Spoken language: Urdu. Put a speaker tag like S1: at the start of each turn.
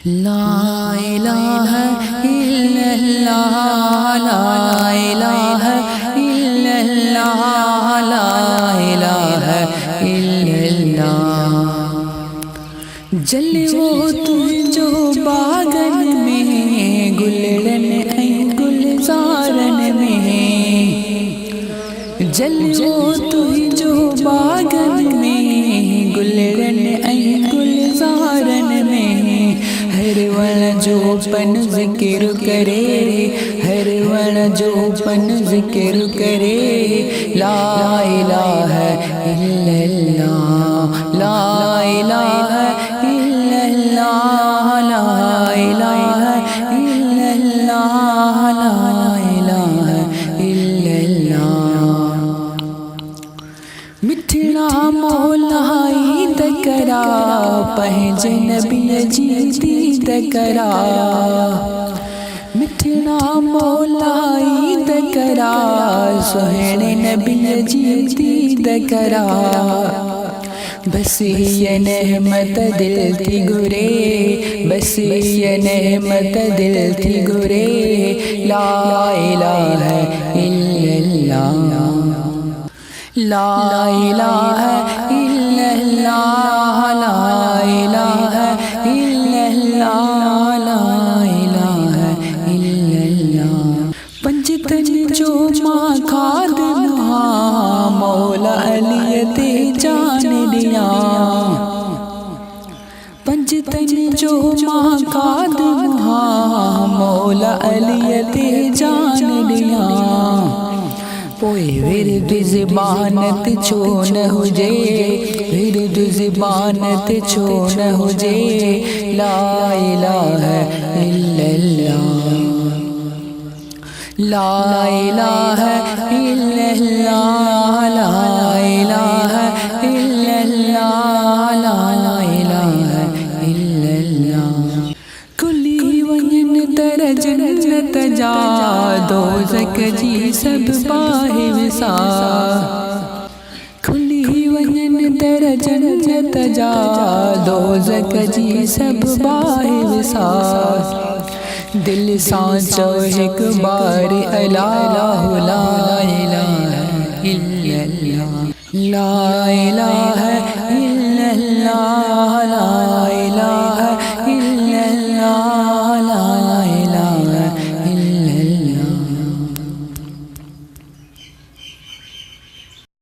S1: لا الہ الا اللہ لا الہ الا اللہ لا الہ الا اللہ جل وہ تجھ جو باغن میں گلڑن اے گلزارن میں جل وہ تجھ جو باغن میں گلڑن اے گلزارن میں ہر وڑ جو پن ذکر کرے ہر وڑ جو پن ذکر کرے لا الہ الا اللہ لا الہ الا اللہ لا الہ الا اللہ لا الہ الا اللہ مٹھڑا مولائی دکرا پہنج نبی جیتی دکرا مٹھڑا مولائی دکرا سہنے نبی جیتی دکرا بس یہ نعمت دل تھی گرے بس یہ نعمت دل تھی گرے لا الہ الا اللہ لا الہ الا اللہ لا الہ الا اللہ لا الہ الا اللہ پنجتن جو ماں خادم ہاں مولا علی تے جان دیا پنجتن جو ماں خادم ہاں مولا علی تے جان دیا پوئے ورد زبانت چھون ہو جے ورد زبانت چھون ہو جے لا الہ الا اللہ لا الہ الا اللہ لا الہ الا اللہ لا الہ الا اللہ کلی ونن در جنت جا دوزک جی سب باہی وسا کلی ونن در جنت جا دوزک جی سب باہی وسا دل سانچو ایک بار الہ لا الہ الا اللہ لا الہ الا اللہ لا